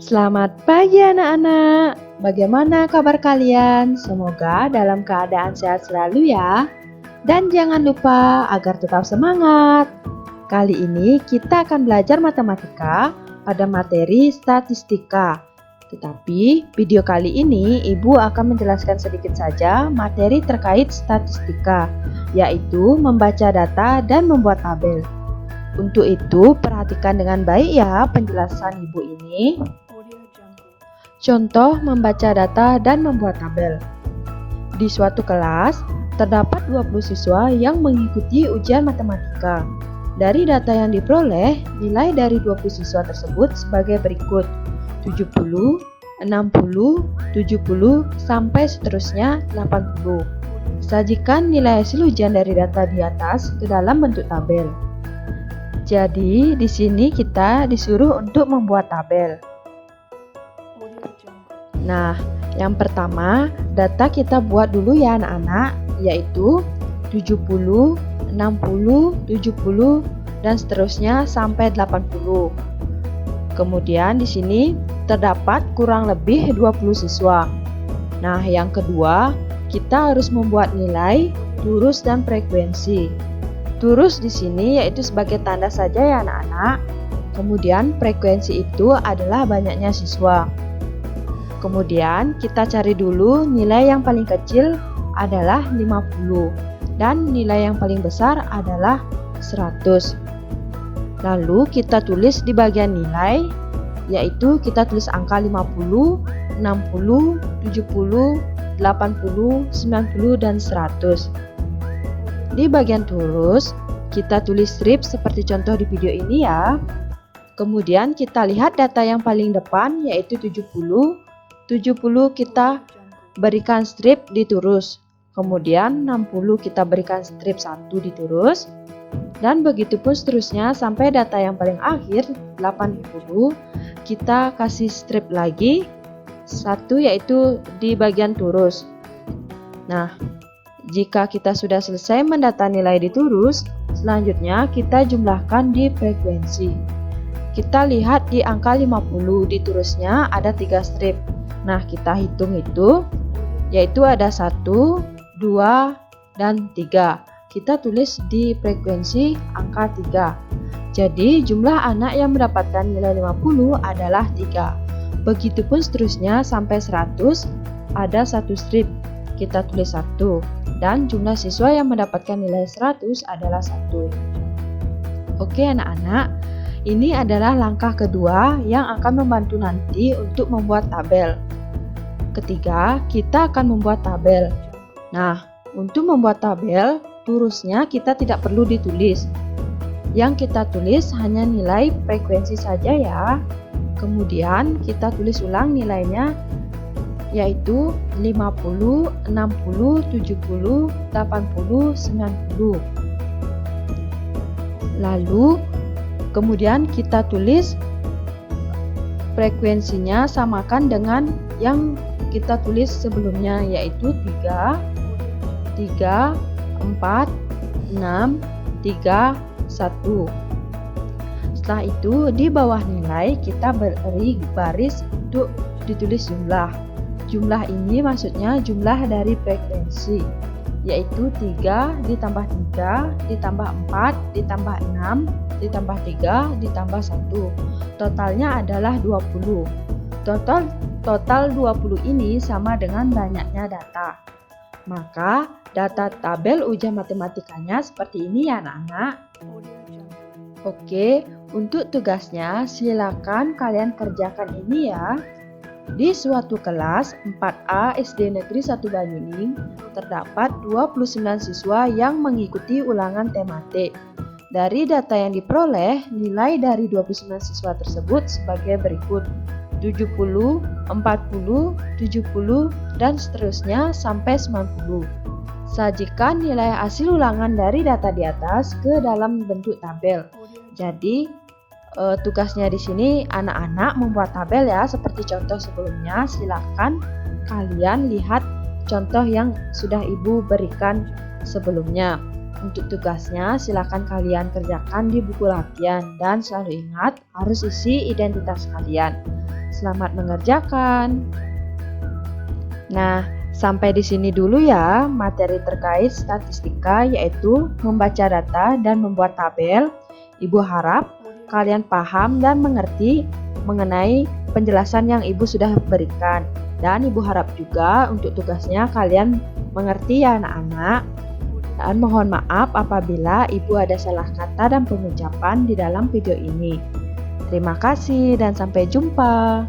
Selamat pagi anak-anak. Bagaimana kabar kalian? Semoga dalam keadaan sehat selalu ya. Dan jangan lupa agar tetap semangat. Kali ini kita akan belajar matematika pada materi statistika. Tetapi video kali ini Ibu akan menjelaskan sedikit saja materi terkait statistika, yaitu membaca data dan membuat tabel. Untuk itu, perhatikan dengan baik ya penjelasan Ibu ini. Contoh membaca data dan membuat tabel. Di suatu kelas, terdapat 20 siswa yang mengikuti ujian matematika. Dari data yang diperoleh, nilai dari 20 siswa tersebut sebagai berikut: 70, 60, 70, sampai seterusnya 80. Sajikan nilai hasil ujian dari data di atas ke dalam bentuk tabel. Jadi, di sini kita disuruh untuk membuat tabel. Nah, yang pertama, data kita buat dulu ya anak-anak, yaitu 70, 60, 70, dan seterusnya sampai 80. Kemudian di sini terdapat kurang lebih 20 siswa. Nah, yang kedua, kita harus membuat nilai, turus, dan frekuensi. Turus di sini yaitu sebagai tanda saja ya anak-anak. Kemudian frekuensi itu adalah banyaknya siswa. Kemudian kita cari dulu nilai yang paling kecil adalah 50 dan nilai yang paling besar adalah 100. Lalu kita tulis di bagian nilai, yaitu kita tulis angka 50, 60, 70, 80, 90, dan 100. Di bagian turus, kita tulis strip seperti contoh di video ini ya. Kemudian kita lihat data yang paling depan yaitu 70. 70 kita berikan strip di turus. Kemudian 60 kita berikan strip 1 di turus. Dan begitu pun seterusnya sampai data yang paling akhir 80 kita kasih strip lagi 1 yaitu di bagian turus. Nah, jika kita sudah selesai mendata nilai di turus, selanjutnya kita jumlahkan di frekuensi. Kita lihat di angka 50 di turusnya ada 3 strip. Nah, kita hitung itu, yaitu ada 1, 2, dan 3. Kita tulis di frekuensi angka 3. Jadi, jumlah anak yang mendapatkan nilai 50 adalah 3. Begitupun seterusnya sampai 100, ada 1 strip. Kita tulis 1. Dan jumlah siswa yang mendapatkan nilai 100 adalah 1. Oke anak-anak, ini adalah langkah kedua yang akan membantu nanti untuk membuat tabel. Ketiga, kita akan membuat tabel. Nah, untuk membuat tabel, turusnya kita tidak perlu ditulis. Yang kita tulis hanya nilai frekuensi saja ya. Kemudian kita tulis ulang nilainya, yaitu 50, 60, 70, 80, 90. Lalu kemudian kita tulis frekuensinya samakan dengan yang kita tulis sebelumnya, yaitu 3, 3, 4, 6, 3, 1. Setelah itu di bawah nilai kita beri baris untuk ditulis jumlah. Jumlah ini maksudnya jumlah dari frekuensi, yaitu 3 ditambah 3 ditambah 4 ditambah 6 ditambah 3 ditambah 1. Totalnya adalah 20. Total 20 ini sama dengan banyaknya data. Maka data tabel ujian matematikanya seperti ini ya anak-anak. Oke, untuk tugasnya silakan kalian kerjakan ini ya. Di suatu kelas 4A SD Negeri 1 Banyuning terdapat 29 siswa yang mengikuti ulangan tematik. Dari data yang diperoleh, nilai dari 29 siswa tersebut sebagai berikut: 70, 40, 70, dan seterusnya sampai 90. Sajikan nilai hasil ulangan dari data di atas ke dalam bentuk tabel. Jadi, tugasnya di sini anak-anak membuat tabel ya, seperti contoh sebelumnya. Silakan kalian lihat contoh yang sudah Ibu berikan sebelumnya. Untuk tugasnya, silakan kalian kerjakan di buku latihan dan selalu ingat harus isi identitas kalian. Selamat mengerjakan. Nah, sampai di sini dulu ya materi terkait statistika, yaitu membaca data dan membuat tabel. Ibu harap kalian paham dan mengerti mengenai penjelasan yang Ibu sudah berikan. Dan Ibu harap juga untuk tugasnya kalian mengerti ya anak-anak. Dan mohon maaf apabila Ibu ada salah kata dan pengucapan di dalam video ini. Terima kasih dan sampai jumpa.